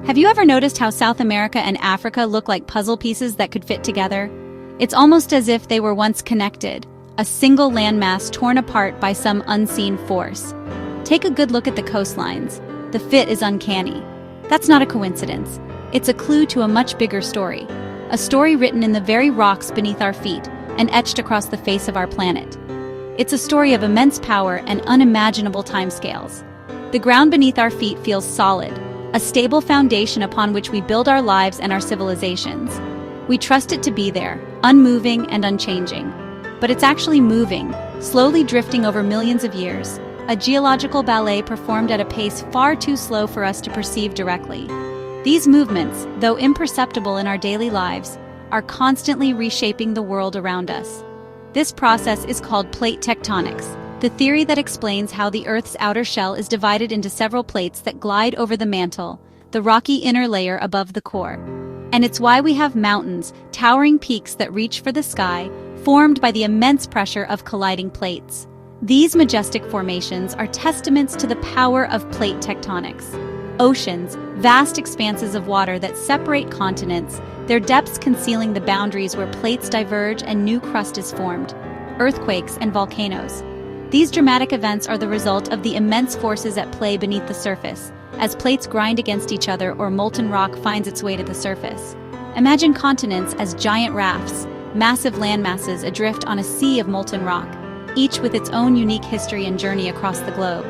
Have you ever noticed how South America and Africa look like puzzle pieces that could fit together? It's almost as if they were once connected, a single landmass torn apart by some unseen force. Take a good look at the coastlines. The fit is uncanny. That's not a coincidence. It's a clue to a much bigger story. A story written in the very rocks beneath our feet and etched across the face of our planet. It's a story of immense power and unimaginable timescales. The ground beneath our feet feels solid, a stable foundation upon which we build our lives and our civilizations. We trust it to be there, unmoving and unchanging. But it's actually moving, slowly drifting over millions of years, a geological ballet performed at a pace far too slow for us to perceive directly. These movements, though imperceptible in our daily lives, are constantly reshaping the world around us. This process is called plate tectonics, the theory that explains how the Earth's outer shell is divided into several plates that glide over the mantle, the rocky inner layer above the core. And it's why we have mountains, towering peaks that reach for the sky, formed by the immense pressure of colliding plates. These majestic formations are testaments to the power of plate tectonics. Oceans, vast expanses of water that separate continents, their depths concealing the boundaries where plates diverge and new crust is formed. Earthquakes and volcanoes. These dramatic events are the result of the immense forces at play beneath the surface, as plates grind against each other or molten rock finds its way to the surface. Imagine continents as giant rafts, massive landmasses adrift on a sea of molten rock, each with its own unique history and journey across the globe.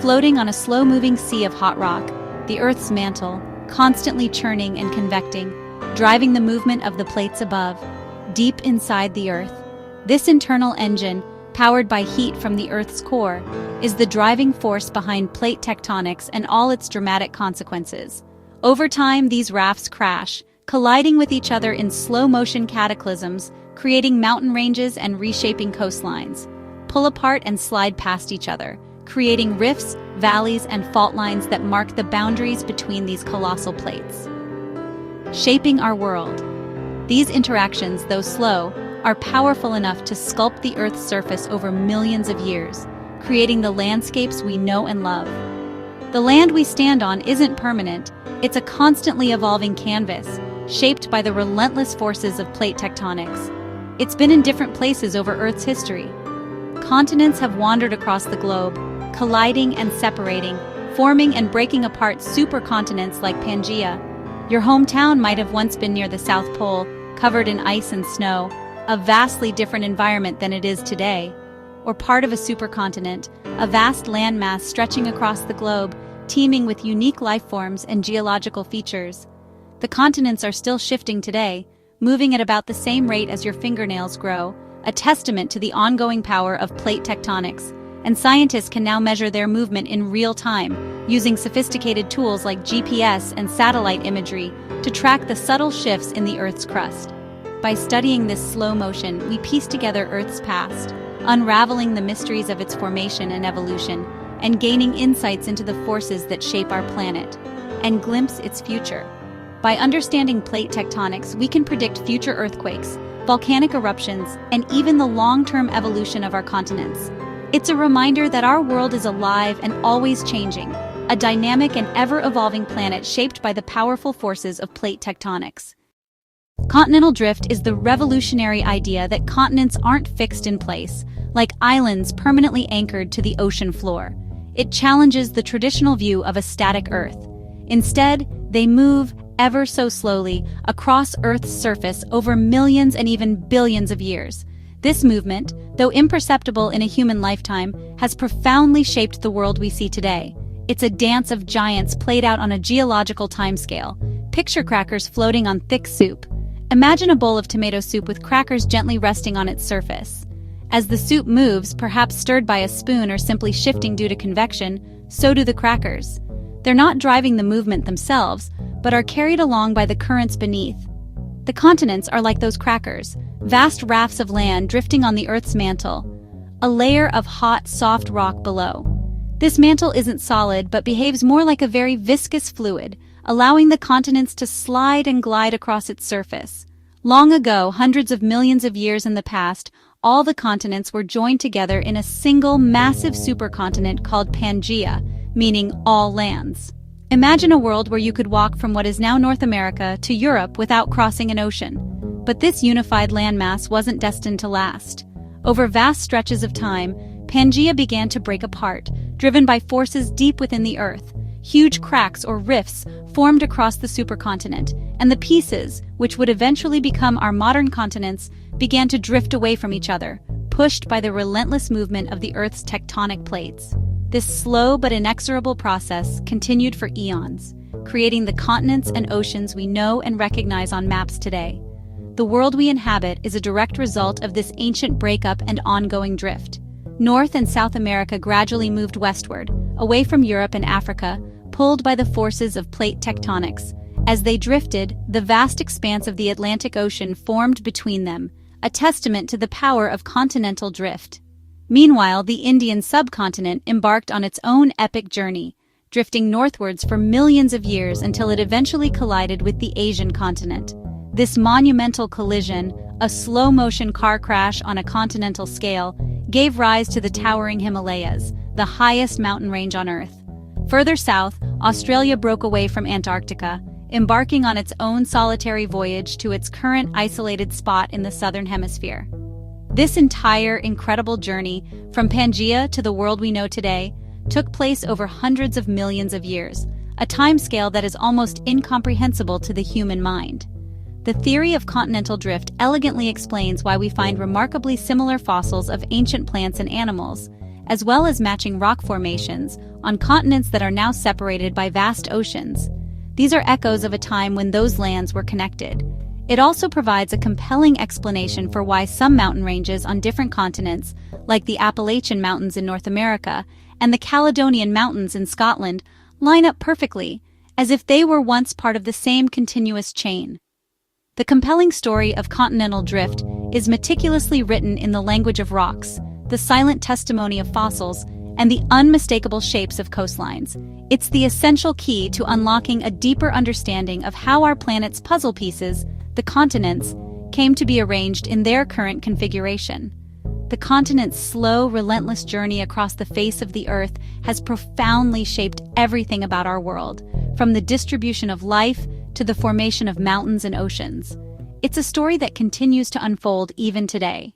Floating on a slow-moving sea of hot rock, the Earth's mantle, constantly churning and convecting, driving the movement of the plates above, deep inside the Earth. This internal engine, powered by heat from the Earth's core, is the driving force behind plate tectonics and all its dramatic consequences. Over time, these rafts crash, colliding with each other in slow-motion cataclysms, creating mountain ranges and reshaping coastlines, pull apart and slide past each other, creating rifts, valleys, and fault lines that mark the boundaries between these colossal plates. Shaping our world. These interactions, though slow, are powerful enough to sculpt the Earth's surface over millions of years, creating the landscapes we know and love. The land we stand on isn't permanent, it's a constantly evolving canvas, shaped by the relentless forces of plate tectonics. It's been in different places over Earth's history. Continents have wandered across the globe, colliding and separating, forming and breaking apart supercontinents like Pangaea. Your hometown might have once been near the South Pole, covered in ice and snow, a vastly different environment than it is today. Or part of a supercontinent, a vast landmass stretching across the globe, teeming with unique life forms and geological features. The continents are still shifting today, moving at about the same rate as your fingernails grow, a testament to the ongoing power of plate tectonics. And scientists can now measure their movement in real time, using sophisticated tools like GPS and satellite imagery to track the subtle shifts in the Earth's crust. By studying this slow motion, we piece together Earth's past, unraveling the mysteries of its formation and evolution, and gaining insights into the forces that shape our planet, and glimpse its future. By understanding plate tectonics, we can predict future earthquakes, volcanic eruptions, and even the long-term evolution of our continents. It's a reminder that our world is alive and always changing, a dynamic and ever-evolving planet shaped by the powerful forces of plate tectonics. Continental drift is the revolutionary idea that continents aren't fixed in place, like islands permanently anchored to the ocean floor. It challenges the traditional view of a static Earth. Instead, they move, ever so slowly, across Earth's surface over millions and even billions of years. This movement, though imperceptible in a human lifetime, has profoundly shaped the world we see today. It's a dance of giants played out on a geological timescale. Picture crackers floating on thick soup. Imagine a bowl of tomato soup with crackers gently resting on its surface. As the soup moves, perhaps stirred by a spoon or simply shifting due to convection, so do the crackers. They're not driving the movement themselves, but are carried along by the currents beneath. The continents are like those crackers, vast rafts of land drifting on the Earth's mantle, a layer of hot, soft rock below. This mantle isn't solid, but behaves more like a very viscous fluid, allowing the continents to slide and glide across its surface. Long ago, hundreds of millions of years in the past, all the continents were joined together in a single massive supercontinent called Pangaea, meaning all lands. Imagine a world where you could walk from what is now North America to Europe without crossing an ocean. But this unified landmass wasn't destined to last. Over vast stretches of time, Pangaea began to break apart, driven by forces deep within the Earth. Huge cracks or rifts formed across the supercontinent, and the pieces, which would eventually become our modern continents, began to drift away from each other, pushed by the relentless movement of the Earth's tectonic plates. This slow but inexorable process continued for eons, creating the continents and oceans we know and recognize on maps today. The world we inhabit is a direct result of this ancient breakup and ongoing drift. North and South America gradually moved westward, away from Europe and Africa, pulled by the forces of plate tectonics. As they drifted, the vast expanse of the Atlantic Ocean formed between them, a testament to the power of continental drift. Meanwhile, the Indian subcontinent embarked on its own epic journey, drifting northwards for millions of years until it eventually collided with the Asian continent. This monumental collision, a slow-motion car crash on a continental scale, gave rise to the towering Himalayas, the highest mountain range on Earth. Further south, Australia broke away from Antarctica, embarking on its own solitary voyage to its current isolated spot in the southern hemisphere. This entire incredible journey, from Pangaea to the world we know today, took place over hundreds of millions of years, a timescale that is almost incomprehensible to the human mind. The theory of continental drift elegantly explains why we find remarkably similar fossils of ancient plants and animals, as well as matching rock formations on continents that are now separated by vast oceans. These are echoes of a time when those lands were connected. It also provides a compelling explanation for why some mountain ranges on different continents, like the Appalachian Mountains in North America and the Caledonian Mountains in Scotland, line up perfectly, as if they were once part of the same continuous chain. The compelling story of continental drift is meticulously written in the language of rocks, the silent testimony of fossils, and the unmistakable shapes of coastlines. It's the essential key to unlocking a deeper understanding of how our planet's puzzle pieces, the continents, came to be arranged in their current configuration. The continent's slow, relentless journey across the face of the Earth has profoundly shaped everything about our world, from the distribution of life to the formation of mountains and oceans. It's a story that continues to unfold even today.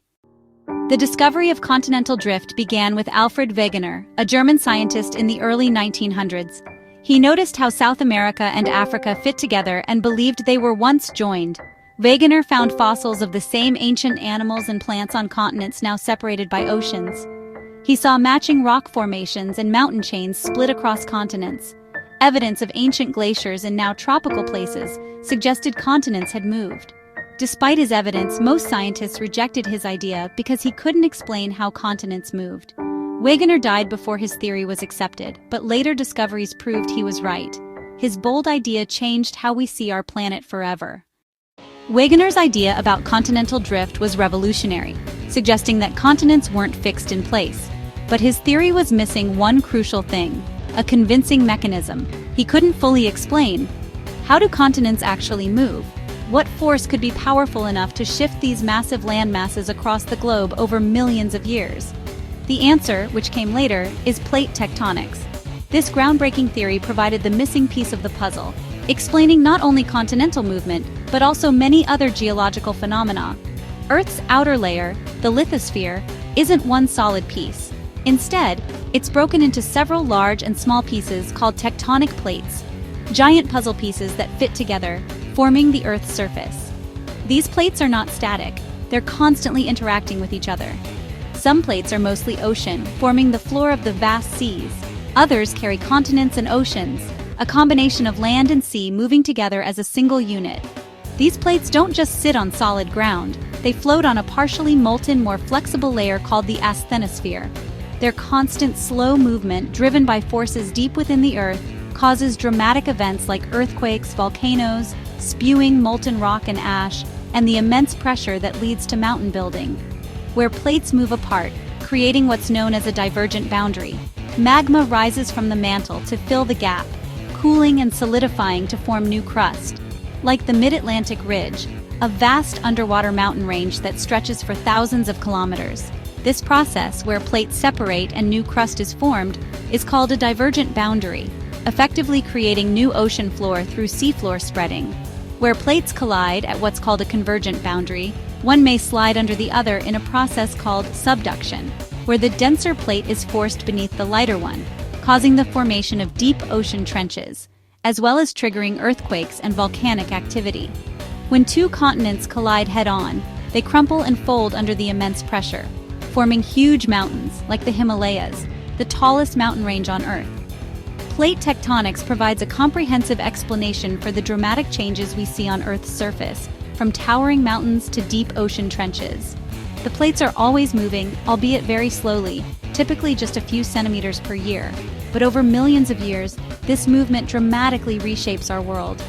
The discovery of continental drift began with Alfred Wegener, a German scientist in the early 1900s. He noticed how South America and Africa fit together and believed they were once joined. Wegener found fossils of the same ancient animals and plants on continents now separated by oceans. He saw matching rock formations and mountain chains split across continents. Evidence of ancient glaciers in now tropical places suggested continents had moved. Despite his evidence, most scientists rejected his idea because he couldn't explain how continents moved. Wegener died before his theory was accepted, but later discoveries proved he was right. His bold idea changed how we see our planet forever. Wegener's idea about continental drift was revolutionary, suggesting that continents weren't fixed in place. But his theory was missing one crucial thing: a convincing mechanism. He couldn't fully explain. How do continents actually move? What force could be powerful enough to shift these massive land masses across the globe over millions of years? The answer, which came later, is plate tectonics. This groundbreaking theory provided the missing piece of the puzzle, explaining not only continental movement, but also many other geological phenomena. Earth's outer layer, the lithosphere, isn't one solid piece. Instead, it's broken into several large and small pieces called tectonic plates, giant puzzle pieces that fit together, forming the Earth's surface. These plates are not static, they're constantly interacting with each other. Some plates are mostly ocean, forming the floor of the vast seas. Others carry continents and oceans, a combination of land and sea moving together as a single unit. These plates don't just sit on solid ground, they float on a partially molten, more flexible layer called the asthenosphere. Their constant, slow movement, driven by forces deep within the Earth, causes dramatic events like earthquakes, volcanoes, spewing molten rock and ash, and the immense pressure that leads to mountain building. Where plates move apart, creating what's known as a divergent boundary, magma rises from the mantle to fill the gap, cooling and solidifying to form new crust. Like the Mid-Atlantic Ridge, a vast underwater mountain range that stretches for thousands of kilometers. This process, where plates separate and new crust is formed, is called a divergent boundary. effectively creating new ocean floor through seafloor spreading. Where plates collide at what's called a convergent boundary, one may slide under the other in a process called subduction, where the denser plate is forced beneath the lighter one, causing the formation of deep ocean trenches, as well as triggering earthquakes and volcanic activity. When two continents collide head-on, they crumple and fold under the immense pressure, forming huge mountains like the Himalayas, the tallest mountain range on Earth. Plate tectonics provides a comprehensive explanation for the dramatic changes we see on Earth's surface, from towering mountains to deep ocean trenches. The plates are always moving, albeit very slowly, typically just a few centimeters per year. But over millions of years, this movement dramatically reshapes our world.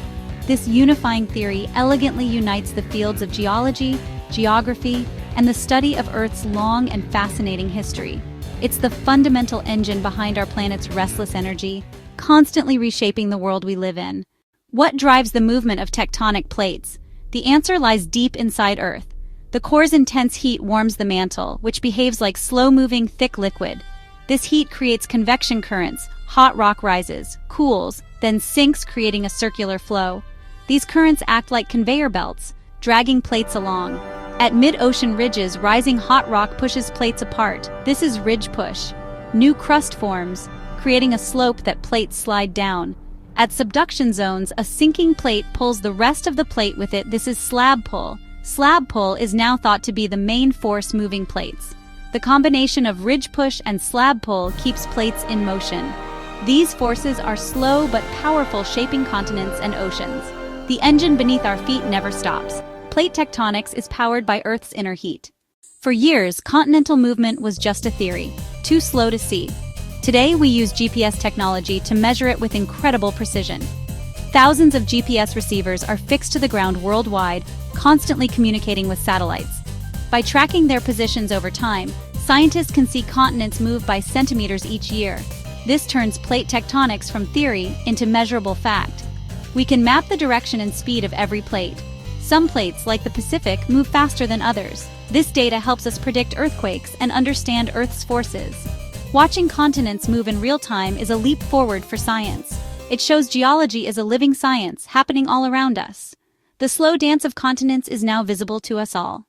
This unifying theory elegantly unites the fields of geology, geography, and the study of Earth's long and fascinating history. It's the fundamental engine behind our planet's restless energy, constantly reshaping the world we live in. What drives the movement of tectonic plates? The answer lies deep inside Earth. The core's intense heat warms the mantle, which behaves like slow-moving, thick liquid. This heat creates convection currents, hot rock rises, cools, then sinks, creating a circular flow. These currents act like conveyor belts, dragging plates along. At mid-ocean ridges, rising hot rock pushes plates apart. This is ridge push. New crust forms, creating a slope that plates slide down. At subduction zones, a sinking plate pulls the rest of the plate with it. This is slab pull. Slab pull is now thought to be the main force moving plates. The combination of ridge push and slab pull keeps plates in motion. These forces are slow but powerful, shaping continents and oceans. The engine beneath our feet never stops. Plate tectonics is powered by Earth's inner heat. For years, continental movement was just a theory, too slow to see. Today, we use GPS technology to measure it with incredible precision. Thousands of GPS receivers are fixed to the ground worldwide, constantly communicating with satellites. By tracking their positions over time, scientists can see continents move by centimeters each year. This turns plate tectonics from theory into measurable fact. We can map the direction and speed of every plate. Some plates, like the Pacific, move faster than others. This data helps us predict earthquakes and understand Earth's forces. Watching continents move in real time is a leap forward for science. It shows geology is a living science happening all around us. The slow dance of continents is now visible to us all.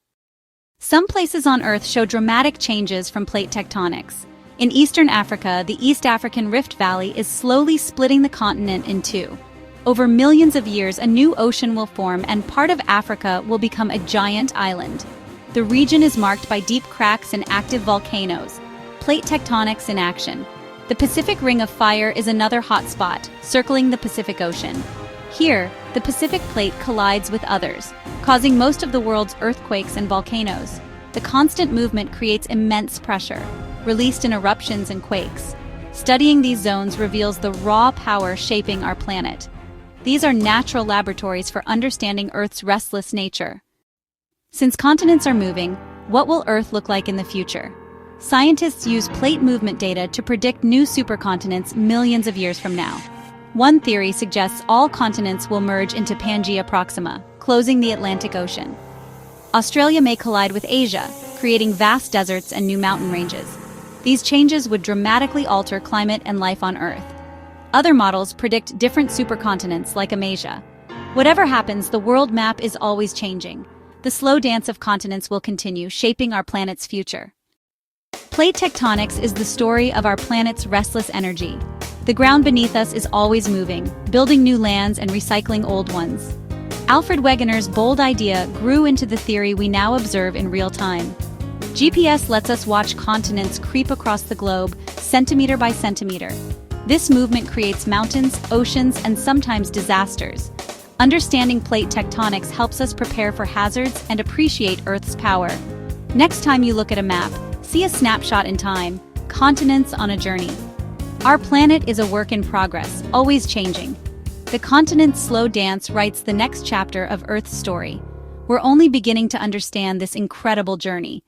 Some places on Earth show dramatic changes from plate tectonics. In eastern Africa, the East African Rift Valley is slowly splitting the continent in two. Over millions of years, a new ocean will form and part of Africa will become a giant island. The region is marked by deep cracks and active volcanoes. Plate tectonics in action. The Pacific Ring of Fire is another hot spot, circling the Pacific Ocean. Here, the Pacific Plate collides with others, causing most of the world's earthquakes and volcanoes. The constant movement creates immense pressure, released in eruptions and quakes. Studying these zones reveals the raw power shaping our planet. These are natural laboratories for understanding Earth's restless nature. Since continents are moving, what will Earth look like in the future? Scientists use plate movement data to predict new supercontinents millions of years from now. One theory suggests all continents will merge into Pangaea Proxima, closing the Atlantic Ocean. Australia may collide with Asia, creating vast deserts and new mountain ranges. These changes would dramatically alter climate and life on Earth. Other models predict different supercontinents like Amasia. Whatever happens, the world map is always changing. The slow dance of continents will continue, shaping our planet's future. Plate tectonics is the story of our planet's restless energy. The ground beneath us is always moving, building new lands and recycling old ones. Alfred Wegener's bold idea grew into the theory we now observe in real time. GPS lets us watch continents creep across the globe, centimeter by centimeter. This movement creates mountains, oceans, and sometimes disasters. Understanding plate tectonics helps us prepare for hazards and appreciate Earth's power. Next time you look at a map, see a snapshot in time, continents on a journey. Our planet is a work in progress, always changing. The continent's slow dance writes the next chapter of Earth's story. We're only beginning to understand this incredible journey.